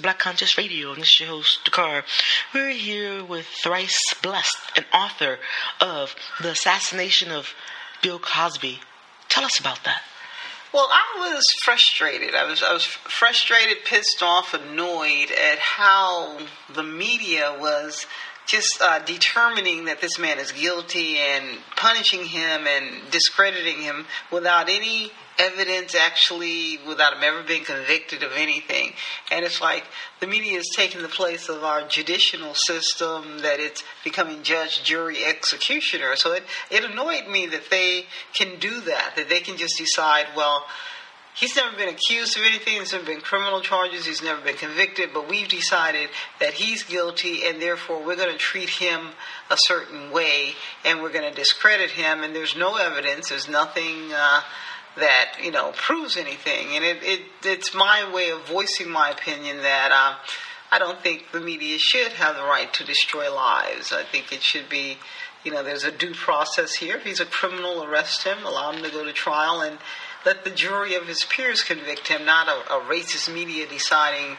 Black Conscious Radio, and this is your host, Dakar. We're here with Thrice Blessed, an author of The Assassination of Bill Cosby. Tell us about that. Well, I was frustrated. I was frustrated, pissed off, annoyed at how the media was just determining that this man is guilty and punishing him and discrediting him without any evidence, actually, without him ever being convicted of anything. And it's like the media is taking the place of our judicial system, that it's becoming judge, jury, executioner. So it annoyed me that they can do that they can just decide, well, he's never been accused of anything. There's never been criminal charges. He's never been convicted. But we've decided that he's guilty, and therefore we're going to treat him a certain way, and we're going to discredit him. And there's no evidence. There's nothing that proves anything. And it's my way of voicing my opinion that I don't think the media should have the right to destroy lives. I think it should be, there's a due process here. If he's a criminal, arrest him, allow him to go to trial, and let the jury of his peers convict him, not a racist media deciding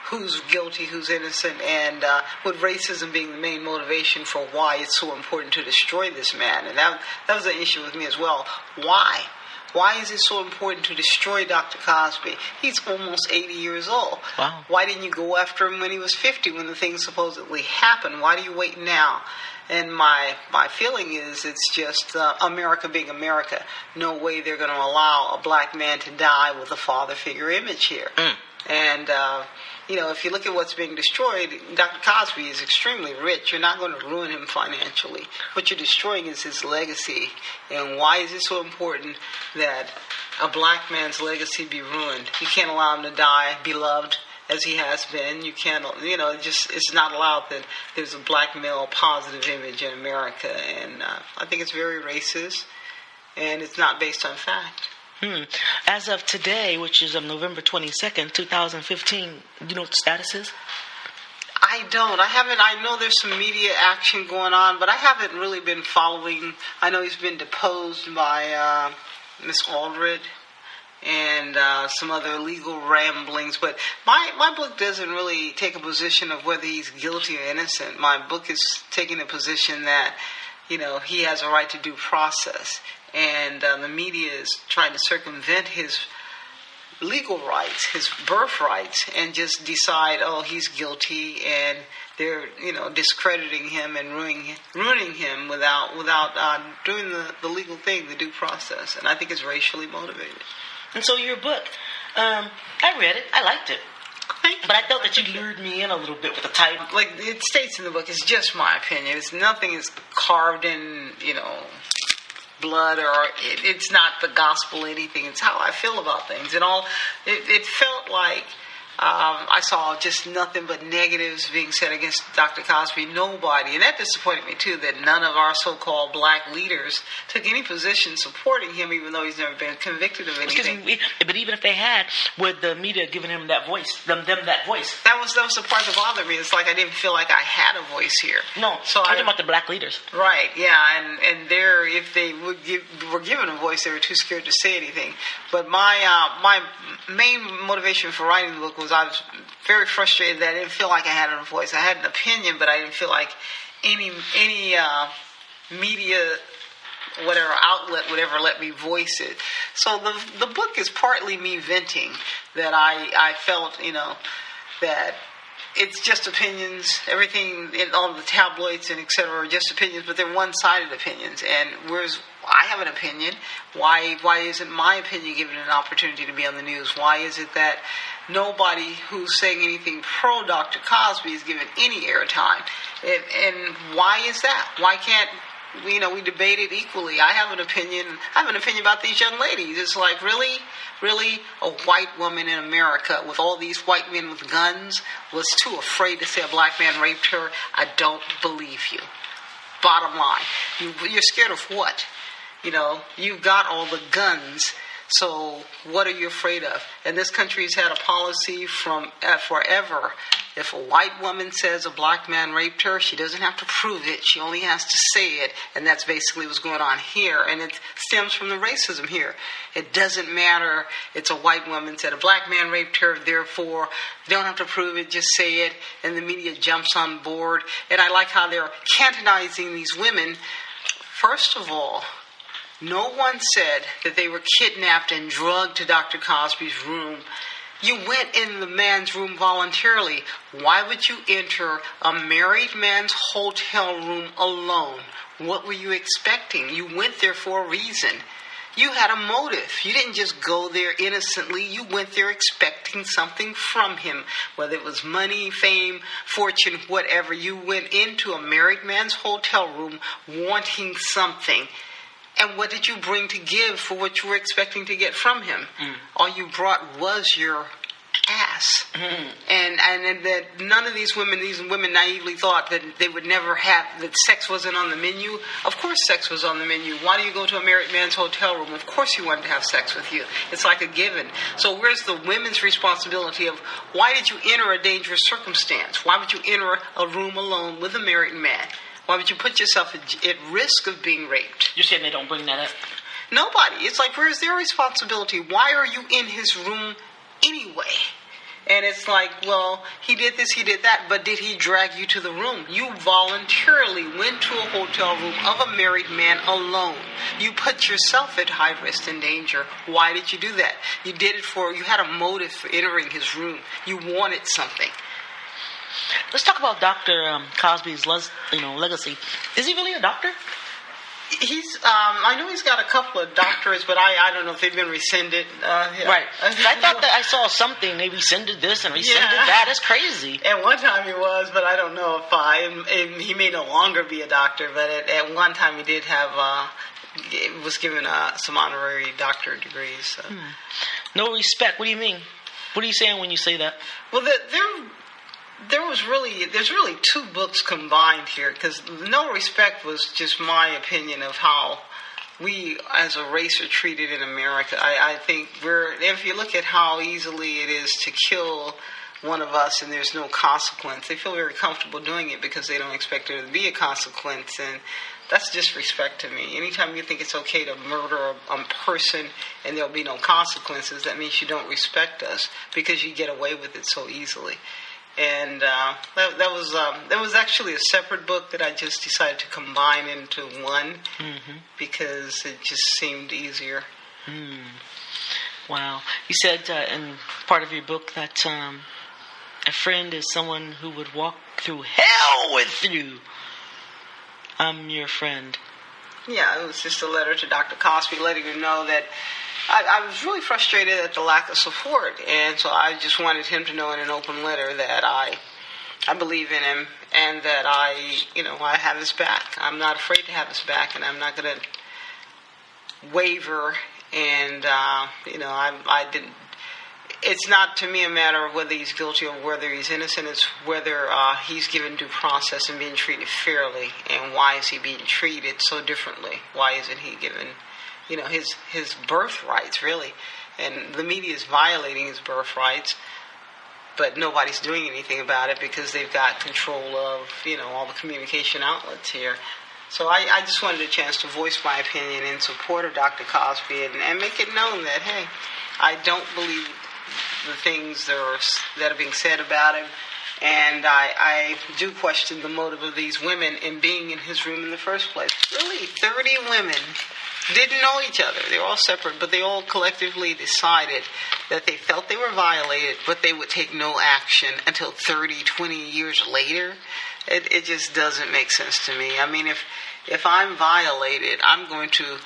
who's guilty, who's innocent, and with racism being the main motivation for why it's so important to destroy this man. And that was an issue with me as well. Why? Why is it so important to destroy Dr. Cosby? He's almost 80 years old. Wow. Why didn't you go after him when he was 50, when the thing supposedly happened? Why do you wait now? And my feeling is it's just America being America. No way they're going to allow a black man to die with a father figure image here. And, if you look at what's being destroyed, Dr. Cosby is extremely rich. You're not going to ruin him financially. What you're destroying is his legacy. And why is it so important that a black man's legacy be ruined? You can't allow him to die beloved as he has been. You can't, it's not allowed that there's a black male positive image in America. And I think it's very racist, and it's not based on fact. As of today, which is November 22nd, 2015, do you know what the status is? I don't. I know there's some media action going on, but I haven't really been following. I know he's been deposed by Miss Aldred and some other legal ramblings. But my book doesn't really take a position of whether he's guilty or innocent. My book is taking a position that, he has a right to due process. And the media is trying to circumvent his legal rights, his birthrights, and just decide, he's guilty, and they're, discrediting him and ruining him without doing the legal thing, the due process. And I think it's racially motivated. And so your book, I read it, I liked it. But I felt that you lured me in a little bit with the title. Like it states in the book, it's just my opinion. Nothing is carved in, blood, or it's not the gospel, anything. It's how I feel about things. And it felt like I saw just nothing but negatives being said against Dr. Cosby. Nobody, and that disappointed me too, that none of our so-called black leaders took any position supporting him, even though he's never been convicted of anything. But even if they had, would the media given him that voice, them that voice? That was the part that bothered me. It's like I didn't feel like I had a voice here. No, so I'm talking about the black leaders. Right, yeah, and if they were given a voice, they were too scared to say anything. But my main motivation for writing the book was I was very frustrated that I didn't feel like I had a voice. I had an opinion, but I didn't feel like any media, whatever outlet would ever let me voice it. So the book is partly me venting that I felt, that it's just opinions. Everything in all the tabloids and etc. are just opinions, but they're one-sided opinions. And whereas I have an opinion, why isn't my opinion given an opportunity to be on the news? Why is it that nobody who's saying anything pro Dr. Cosby is given any airtime? And why is that? Why can't we debate it equally? I have an opinion about these young ladies. It's like, really a white woman in America with all these white men with guns was too afraid to say a black man raped her? I don't believe you. Bottom line, you're scared of what? You've got all the guns, so what are you afraid of? And this country has had a policy from forever If a white woman says a black man raped her, she doesn't have to prove it. She only has to say it. And that's basically what's going on here. And it stems from the racism here. It doesn't matter. It's a white woman said a black man raped her. Therefore, they don't have to prove it. Just say it. And the media jumps on board. And I like how they're canonizing these women. First of all, no one said that they were kidnapped and drugged to Dr. Cosby's room. You went in the man's room voluntarily. Why would you enter a married man's hotel room alone? What were you expecting? You went there for a reason. You had a motive. You didn't just go there innocently. You went there expecting something from him, whether it was money, fame, fortune, whatever. You went into a married man's hotel room wanting something. And what did you bring to give for what you were expecting to get from him? All you brought was your ass. And that none of these women naively thought that they would never have, that sex wasn't on the menu. Of course sex was on the menu. Why do you go to a married man's hotel room? Of course he wanted to have sex with you. It's like a given. So where's the women's responsibility of why did you enter a dangerous circumstance? Why would you enter a room alone with a married man? Why would you put yourself at risk of being raped? You're saying they don't bring that up? Nobody. It's like, where's their responsibility? Why are you in his room anyway? And it's like, well, he did this, he did that, but did he drag you to the room? You voluntarily went to a hotel room of a married man alone. You put yourself at high risk and danger. Why did you do that? You did it you had a motive for entering his room. You wanted something. Let's talk about Dr. Cosby's legacy. Is he really a doctor? I know he's got a couple of doctorates, but I don't know if they've been rescinded. Right. I thought that I saw something. They rescinded this and rescinded that. That's crazy. At one time he was, but I don't know if he may no longer be a doctor. But at one time he did have was given some honorary doctorate degrees. So. No respect. What do you mean? What are you saying when you say that? Well, there's really two books combined here, because No Respect was just my opinion of how we as a race are treated in America. I think if you look at how easily it is to kill one of us and there's no consequence, they feel very comfortable doing it because they don't expect there to be a consequence, and that's disrespect to me. Anytime you think it's okay to murder a person and there'll be no consequences, that means you don't respect us because you get away with it so easily. And that was actually a separate book that I just decided to combine into one because it just seemed easier. Wow. You said in part of your book that a friend is someone who would walk through hell with you. I'm your friend. Yeah, it was just a letter to Dr. Cosby letting him know that I was really frustrated at the lack of support, and so I just wanted him to know in an open letter that I believe in him and that I have his back. I'm not afraid to have his back, and I'm not going to waver. And I didn't. It's not to me a matter of whether he's guilty or whether he's innocent. It's whether he's given due process and being treated fairly, and why is he being treated so differently? Why isn't he given his birthrights, really? And the media is violating his birthrights, but nobody's doing anything about it because they've got control of, all the communication outlets here. So I just wanted a chance to voice my opinion in support of Dr. Cosby and make it known that, hey, I don't believe the things that are being said about him, and I do question the motive of these women in being in his room in the first place. Really, 30 women didn't know each other. They were all separate, but they all collectively decided that they felt they were violated, but they would take no action until 30, 20 years later. It just doesn't make sense to me. I mean, if I'm violated, I'm going to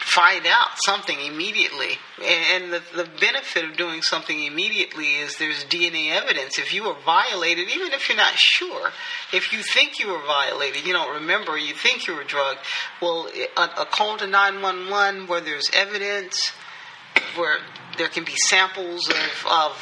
find out something immediately. And the benefit of doing something immediately is there's DNA evidence. If you were violated, even if you're not sure, if you think you were violated, you don't remember, you think you were drugged, well, a call to 911 where there's evidence, where there can be samples of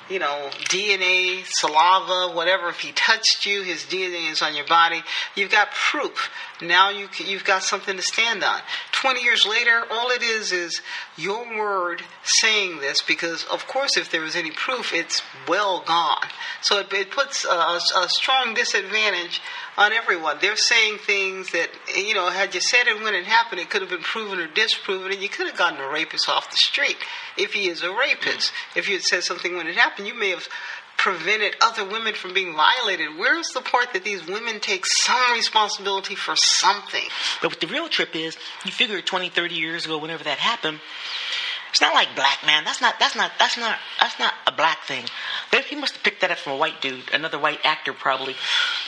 DNA, saliva, whatever. If he touched you, his DNA is on your body. You've got proof. Now you've got something to stand on. 20 years later, all it is your word saying this, because, of course, if there was any proof, it's well gone. So it puts a strong disadvantage on everyone. They're saying things that, had you said it when it happened, it could have been proven or disproven, and you could have gotten a rapist off the street if he is a rapist. If you had said something when it happened, you may have prevented other women from being violated. Where's the part that these women take some responsibility for something? But what the real trip is, you figure 20, 30 years ago, whenever that happened, it's not like black man. That's not a black thing. He must have picked that up from a white dude, another white actor probably,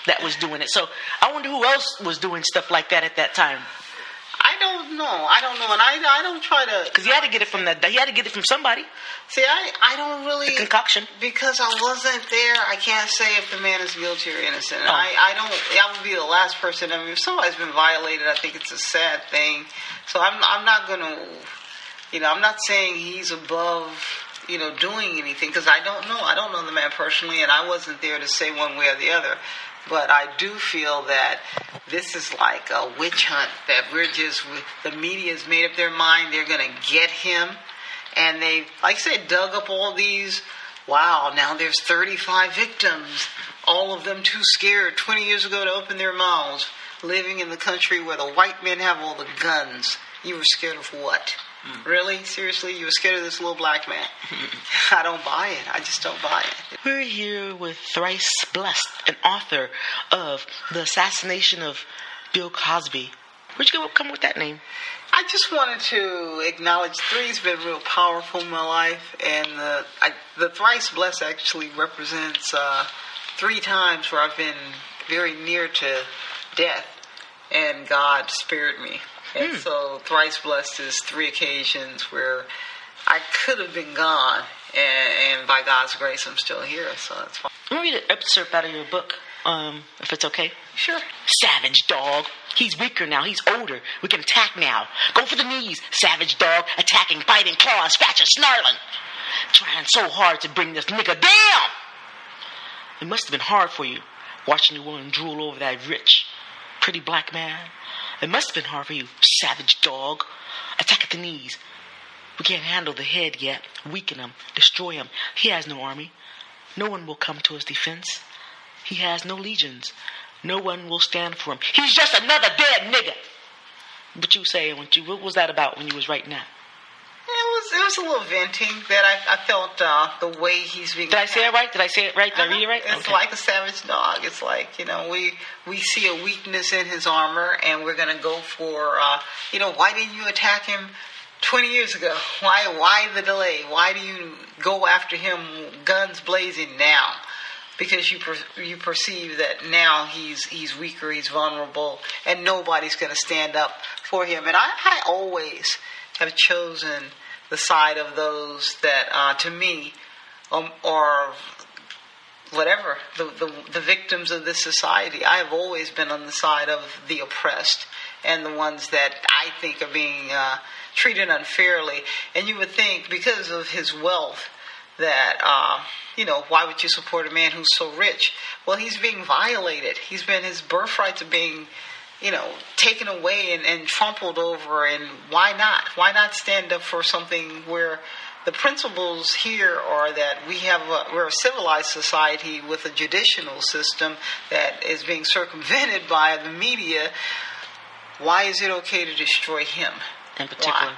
that was doing it. So I wonder who else was doing stuff like that at that time. I don't know, and I don't try to, because he had to get it from somebody. See, I don't really, the concoction, because I wasn't there. I can't say if the man is guilty or innocent. Oh. I would be the last person. I mean, if somebody's been violated, I think it's a sad thing. So I'm not gonna, I'm not saying he's above, doing anything, because I don't know the man personally, and I wasn't there to say one way or the other. But I do feel that this is like a witch hunt, that the media's made up their mind they're going to get him. And they, like I said, dug up all these, now there's 35 victims, all of them too scared 20 years ago to open their mouths, living in the country where the white men have all the guns. You were scared of what? Really? Seriously? You were scared of this little black man? I don't buy it. I just don't buy it. We're here with Thrice Blessed, an author of The Assassination of Bill Cosby. Where'd you come with that name? I just wanted to acknowledge three's been real powerful in my life, and the Thrice Blessed actually represents 3 times where I've been very near to death, and God spared me. And so Thrice Blessed is 3 occasions where I could have been gone, and by God's grace, I'm still here, so it's fine. Let me read an excerpt out of your book, if it's okay. Sure. Savage dog. He's weaker now. He's older. We can attack now. Go for the knees, savage dog. Attacking, biting, clawing, scratching, snarling. Trying so hard to bring this nigga down. It must have been hard for you, watching your woman drool over that rich, pretty black man. It must have been hard for you, savage dog. Attack at the knees. We can't handle the head yet. Weaken him. Destroy him. He has no army. No one will come to his defense. He has no legions. No one will stand for him. He's just another dead nigga. What you saying? What was that about when you was writing that? It was a little venting that I felt the way he's being. Did I say it right? Did I read it right? It's okay. Like a savage dog. It's like, we see a weakness in his armor, and we're going to go for, why didn't you attack him 20 years ago? Why the delay? Why do you go after him guns blazing now? Because you perceive that now he's weaker, he's vulnerable, and nobody's going to stand up for him. And I always have chosen the side of those that, to me, are whatever, the victims of this society. I have always been on the side of the oppressed and the ones that I think are being treated unfairly. And you would think, because of his wealth, that, why would you support a man who's so rich? Well, he's being violated. His birthrights are being, taken away and trampled over. And why not? Why not stand up for something where the principles here are that we're a civilized society with a judicial system that is being circumvented by the media. Why is it okay to destroy him? In particular.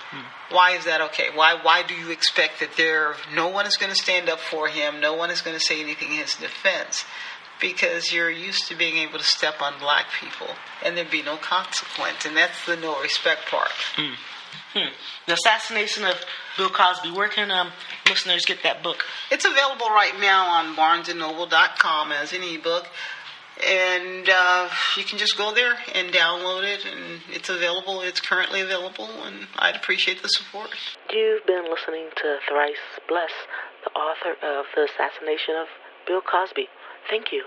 Why is that okay? Why do you expect that no one is going to stand up for him? No one is going to say anything in his defense? Because you're used to being able to step on black people and there be no consequence. And that's the no respect part. The Assassination of Bill Cosby. Where can listeners get that book? It's available right now on barnesandnoble.com as an ebook. And you can just go there and download it, and it's available. It's currently available, and I'd appreciate the support. You've been listening to Thrice Blessed, the author of The Assassination of Bill Cosby. Thank you.